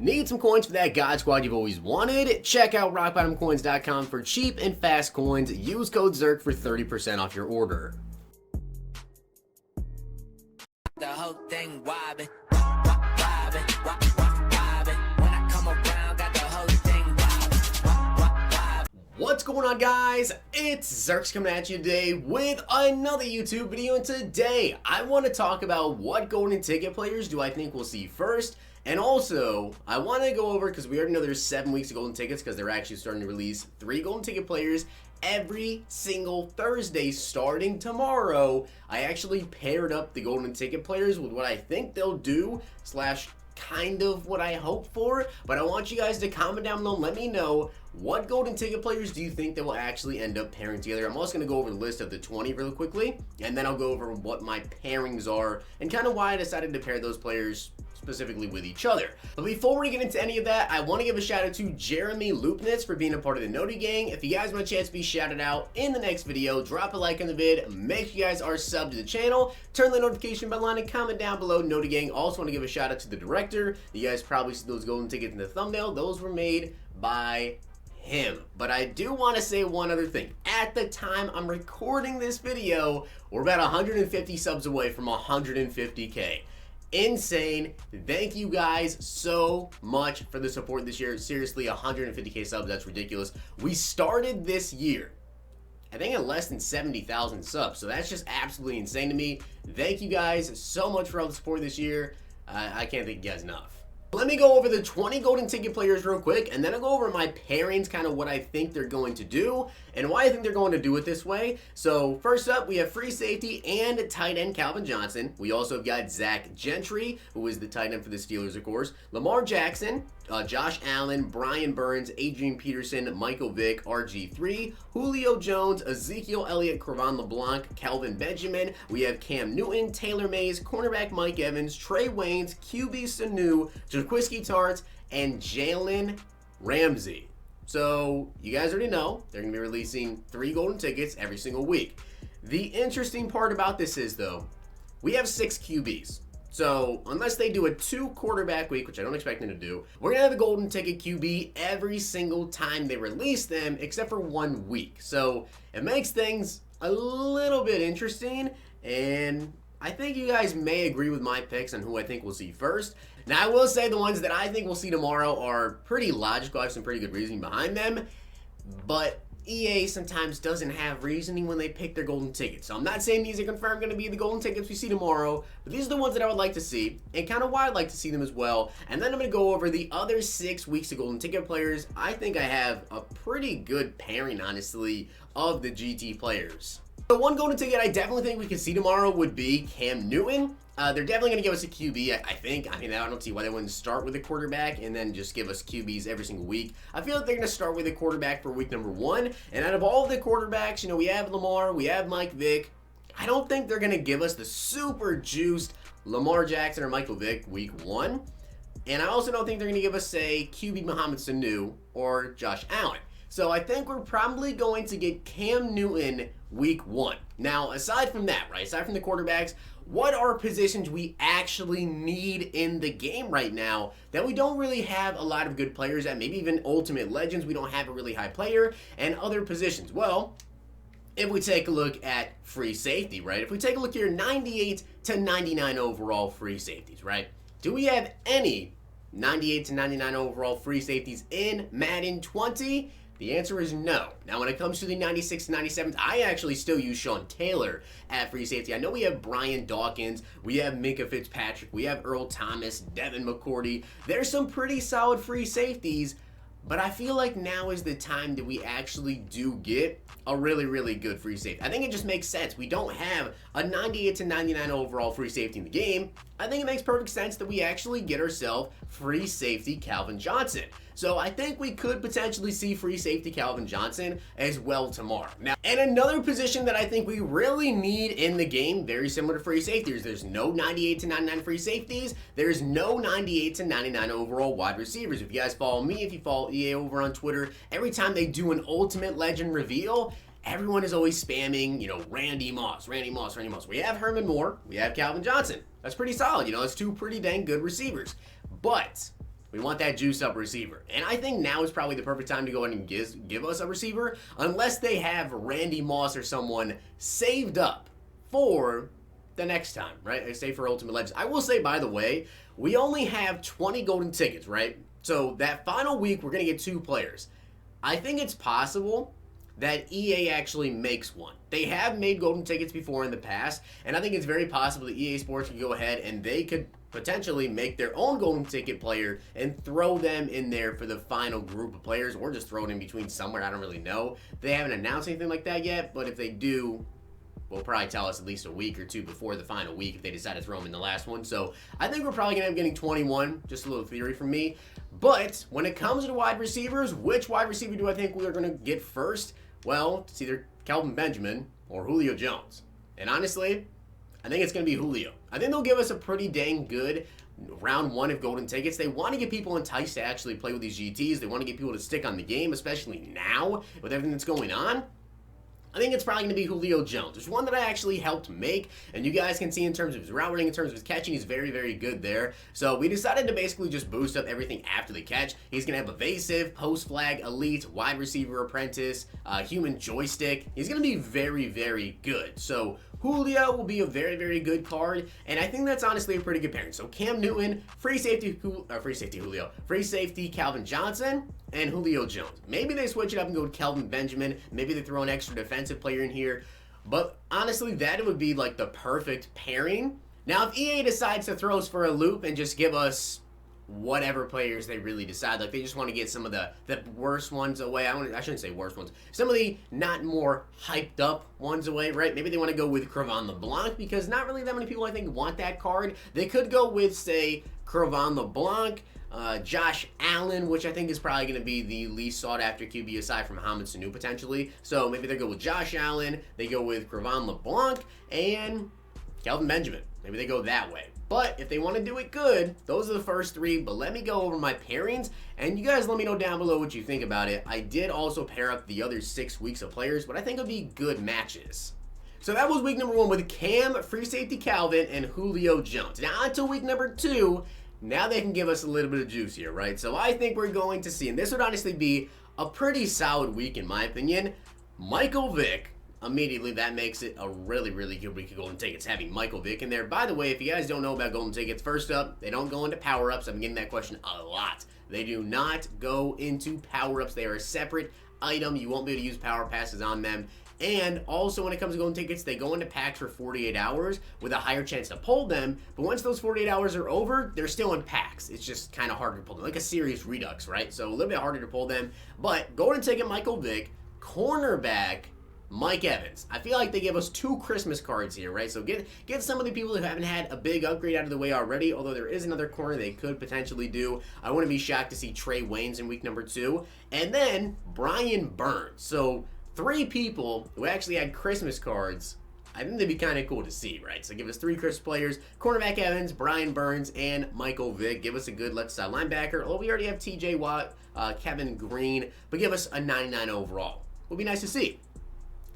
Need some coins for that God Squad you've always wanted? Check out rockbottomcoins.com for cheap and fast coins. Use code ZIRK for 30% off your order. The whole thing wobbin', wobbin', wobbin'. When I come around, got the whole thing wobbin'. What's going on, guys? It's Zirksee coming at you today with another YouTube video, and today I want to talk about what golden ticket players do I think we'll see first. And also, I want to go over, because we already know there's 7 weeks of golden tickets, because they're actually starting to release 3 golden ticket players every single Thursday starting tomorrow. I actually paired up the golden ticket players with what I think they'll do, slash kind of what I hope for. But I want you guys to comment down below and let me know, what golden ticket players do you think that will actually end up pairing together? I'm also going to go over the list of the 20 really quickly, and then I'll go over what my pairings are and kind of why I decided to pair those players specifically with each other. But before we get into any of that, I want to give a shout out to Jeremy Lupnitz for being a part of the Noti Gang. If you guys want a chance to be shouted out in the next video, drop a like on the vid, make sure you guys are subbed to the channel, turn the notification bell on, and comment down below Noti Gang. Also want to give a shout out to the director. You guys probably see those golden tickets in the thumbnail. Those were made by him. But I do want to say one other thing. At the time I'm recording this video, we're about 150 subs away from 150K. Insane. Thank you guys so much for the support this year. Seriously, 150K subs, that's ridiculous. We started this year, I think, at less than 70,000 subs, so that's just absolutely insane to me. Thank you guys so much for all the support this year. I can't thank you guys enough. Let me go over the 20 golden ticket players real quick, and then I'll go over my pairings, kind of what I think they're going to do and why I think they're going to do it this way. So first up, we have free safety and tight end Calvin Johnson. We also have got Zach Gentry, who is the tight end for the Steelers, of course. Lamar Jackson, Josh Allen, Brian Burns, Adrian Peterson, Michael Vick, RG3, Julio Jones, Ezekiel Elliott, Crevan LeBlanc, Kelvin Benjamin. We have Cam Newton, Taylor Mays, cornerback Mike Evans, Trey Waynes, QB Sanu, Jaquiski Tartt, and Jalen Ramsey. So you guys already know they're going to be releasing 3 golden tickets every single week. The interesting part about this is, though, we have 6 QBs. So unless they do a 2 quarterback week, which I don't expect them to do, we're going to have a golden ticket QB every single time they release them, except for 1 week. So it makes things a little bit interesting, and I think you guys may agree with my picks on who I think we'll see first. Now, I will say the ones that I think we'll see tomorrow are pretty logical. I have some pretty good reasoning behind them, but EA sometimes doesn't have reasoning when they pick their golden tickets. So I'm not saying these are confirmed going to be the golden tickets we see tomorrow, but these are the ones that I would like to see, and kind of why I'd like to see them as well. And then I'm going to go over the other 6 weeks of golden ticket players. I think I have a pretty good pairing, honestly, of the GT players. The one golden ticket I definitely think we can see tomorrow would be Cam Newton. They're definitely going to give us a QB, I think. I mean, I don't see why they wouldn't start with a quarterback and then just give us QBs every single week. I feel like they're going to start with a quarterback for week number 1. And out of all of the quarterbacks, you know, we have Lamar, we have Mike Vick. I don't think they're going to give us the super juiced Lamar Jackson or Michael Vick week 1. And I also don't think they're going to give us, say, QB Mohamed Sanu or Josh Allen. So I think we're probably going to get Cam Newton week 1. Now, aside from that, right, aside from the quarterbacks, what are positions we actually need in the game right now that we don't really have a lot of good players at? Maybe even Ultimate Legends, we don't have a really high player, and other positions. Well, if we take a look at free safety, right? If we take a look here, 98 to 99 overall free safeties, right? Do we have any 98 to 99 overall free safeties in Madden 20? The answer is no. Now, when it comes to the 96 to 97s, I actually still use Sean Taylor at free safety. I know we have Brian Dawkins, we have Minka Fitzpatrick, we have Earl Thomas, Devin McCourty. There's some pretty solid free safeties, but I feel like now is the time that we actually do get a really, really good free safety. I think it just makes sense. We don't have a 98 to 99 overall free safety in the game. I think it makes perfect sense that we actually get ourselves free safety Calvin Johnson. So I think we could potentially see free safety Calvin Johnson as well tomorrow. Now, and another position that I think we really need in the game, very similar to free safeties, there's no 98 to 99 free safeties. There's no 98 to 99 overall wide receivers. If you guys follow me, if you follow EA over on Twitter, every time they do an Ultimate Legend reveal, everyone is always spamming, you know, Randy Moss, Randy Moss, Randy Moss. We have Herman Moore, we have Calvin Johnson. That's pretty solid, you know, that's 2 pretty dang good receivers. But We want that juice up receiver. And I think now is probably the perfect time to go ahead and give us a receiver, unless they have Randy Moss or someone saved up for the next time, right? Say for Ultimate Legends. I will say, by the way, we only have 20 golden tickets, right? So that final week, we're going to get 2 players. I think it's possible that EA actually makes one. They have made golden tickets before in the past, and I think it's very possible that EA Sports can go ahead and they could potentially make their own golden ticket player and throw them in there for the final group of players, or just throw it in between somewhere. I don't really know. They haven't announced anything like that yet, but if they do, will probably tell us at least a week or 2 before the final week if they decide to throw them in the last one. So I think we're probably going to end up getting 21, just a little theory from me. But when it comes to wide receivers, which wide receiver do I think we are going to get first? Well, it's either Kelvin Benjamin or Julio Jones. And honestly, I think it's going to be Julio. I think they'll give us a pretty dang good round 1 of golden tickets. They want to get people enticed to actually play with these GTs. They want to get people to stick on the game, especially now with everything that's going on. I think it's probably going to be Julio Jones. There's one that I actually helped make, and you guys can see in terms of his route running, in terms of his catching, he's very, very good there. So we decided to basically just boost up everything after the catch. He's going to have evasive, post flag, elite, wide receiver apprentice, human joystick. He's going to be very, very good. So Julio will be a very, very good card, and I think that's honestly a pretty good pairing. So Cam Newton, free safety Julio, free safety Calvin Johnson, and Julio Jones. Maybe they switch it up and go with Kelvin Benjamin. Maybe they throw an extra defensive player in here. But honestly, that would be like the perfect pairing. Now, if EA decides to throw us for a loop and just give us whatever players they really decide, like they just want to get some of the worst ones away. I shouldn't say worst ones. Some of the not more hyped up ones away, right? Maybe they want to go with Crevan LeBlanc because not really that many people I think want that card. They could go with, say, Crevan LeBlanc, Josh Allen, which I think is probably going to be the least sought after QB aside from Mohamed Sanu potentially. So maybe they go with Josh Allen, they go with Crevan LeBlanc, and Kelvin Benjamin. Maybe they go that way. But if they want to do it good, those are the first 3. But let me go over my pairings, and you guys let me know down below what you think about it. I did also pair up the other 6 weeks of players, but I think it'll be good matches. So that was week number 1 with Cam, free safety Calvin, and Julio Jones. Now on to week number 2. Now they can give us a little bit of juice here, right? So I think we're going to see, and this would honestly be a pretty solid week in my opinion, Michael Vick. Immediately, that makes it a really, really good week of golden tickets, having Michael Vick in there. By the way, if you guys don't know about golden tickets, first up, they don't go into power-ups. I'm getting that question a lot. They do not go into power-ups. They are a separate item. You won't be able to use power passes on them. And also, when it comes to golden tickets, they go into packs for 48 hours with a higher chance to pull them. But once those 48 hours are over, they're still in packs. It's just kind of harder to pull them, like a serious redux, right? So a little bit harder to pull them. But golden ticket Michael Vick, cornerback Mike Evans. I feel like they give us 2 Christmas cards here, right? So get some of the people who haven't had a big upgrade out of the way already, although there is another corner they could potentially do. I wouldn't be shocked to see Trey Waynes in week number 2. And then Brian Burns. So 3 people who actually had Christmas cards. I think they'd be kind of cool to see, right? So give us 3 Christmas players: cornerback Evans, Brian Burns, and Michael Vick. Give us a good left side linebacker. Well, we already have TJ Watt, Kevin Green, but give us a 99 overall. Would be nice to see.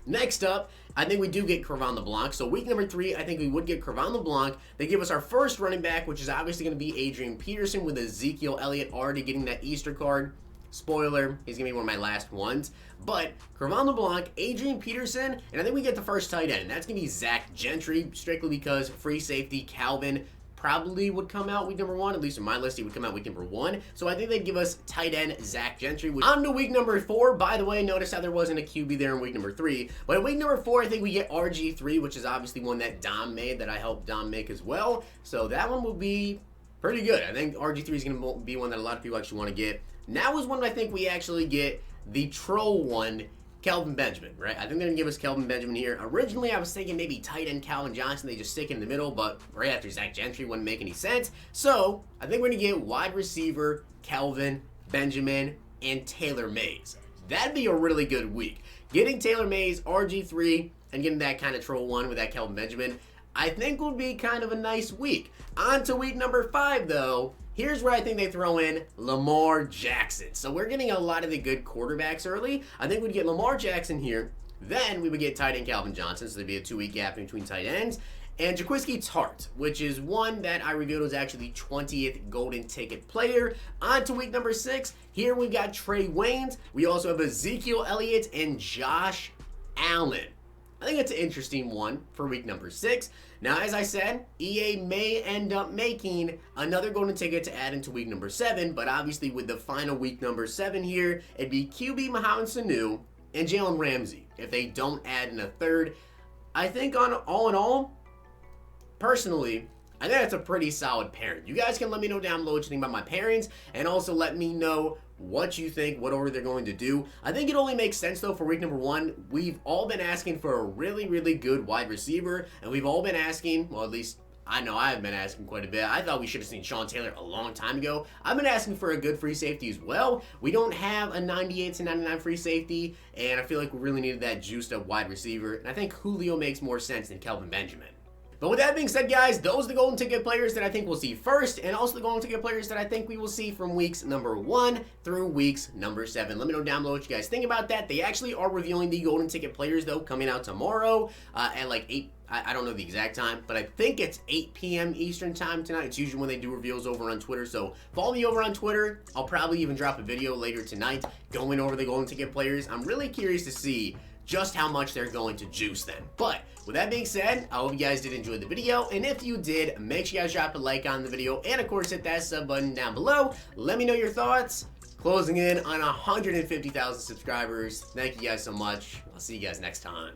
Next up, I think we do get Crevan LeBlanc. So week number 3, I think we would get Crevan LeBlanc. They give us our first running back, which is obviously going to be Adrian Peterson, with Ezekiel Elliott already getting that Easter card. Spoiler, he's going to be one of my last ones. But Crevan LeBlanc, Adrian Peterson, and I think we get the first tight end. And that's going to be Zach Gentry, strictly because free safety Calvin probably would come out week number 1. At least in my list, he would come out week number 1. So I think they'd give us tight end Zach Gentry. On to week number 4. By the way, notice how there wasn't a QB there in week number 3. But in week number 4, I think we get RG3, which is obviously one that Dom made, that I helped Dom make as well. So that one will be pretty good. I think RG3 is going to be one that a lot of people actually want to get. Now is when I think we actually get the troll one, Kelvin Benjamin, right? I think they're going to give us Kelvin Benjamin here. Originally, I was thinking maybe tight end Calvin Johnson. They just stick in the middle, but right after Zach Gentry wouldn't make any sense. So I think we're going to get wide receiver Kelvin Benjamin and Taylor Mays. That'd be a really good week. Getting Taylor Mays, RG3, and getting that kind of troll one with that Kelvin Benjamin, I think would be kind of a nice week. On to week number 5, though. Here's where I think they throw in Lamar Jackson. So we're getting a lot of the good quarterbacks early. I think we'd get Lamar Jackson here. Then we would get tight end Calvin Johnson. So there'd be a 2-week gap in between tight ends. and Jaquiski Tart, which is one that I revealed was actually 20th golden ticket player. On to week number 6. Here we've got Trey Waynes. We also have Ezekiel Elliott and Josh Allen. I think it's an interesting one for week number 6. Now, as I said, EA may end up making another golden ticket to add into week number 7, but obviously with the final week number 7 here, it'd be QB Mohamed Sanu and Jalen Ramsey if they don't add in a third. I think all in all, personally, I think that's a pretty solid pairing. You guys can let me know down below what you think about my pairings, and also let me know what you think, what order they're going to do. I think it only makes sense, though, for week number 1. We've all been asking for a really, really good wide receiver, and we've all been asking, well, at least I know I've been asking quite a bit. I thought we should have seen Sean Taylor a long time ago. I've been asking for a good free safety as well. We don't have a 98 to 99 free safety, and I feel like we really needed that juiced up wide receiver, and I think Julio makes more sense than Kelvin Benjamin. But with that being said, guys, those are the golden ticket players that I think we'll see first, and also the golden ticket players that I think we will see from weeks number 1 through weeks number 7. Let me know down below what you guys think about that. They actually are revealing the golden ticket players, though, coming out tomorrow at like 8. I don't know the exact time, but I think it's 8 p.m. Eastern time tonight. It's usually when they do reveals over on Twitter, so follow me over on Twitter. I'll probably even drop a video later tonight going over the golden ticket players. I'm really curious to see just how much they're going to juice them. But with that being said, I hope you guys did enjoy the video, and if you did, make sure you guys drop a like on the video, and of course hit that sub button down below. Let me know your thoughts. Closing in on 150,000 subscribers. Thank you guys so much. I'll see you guys next time.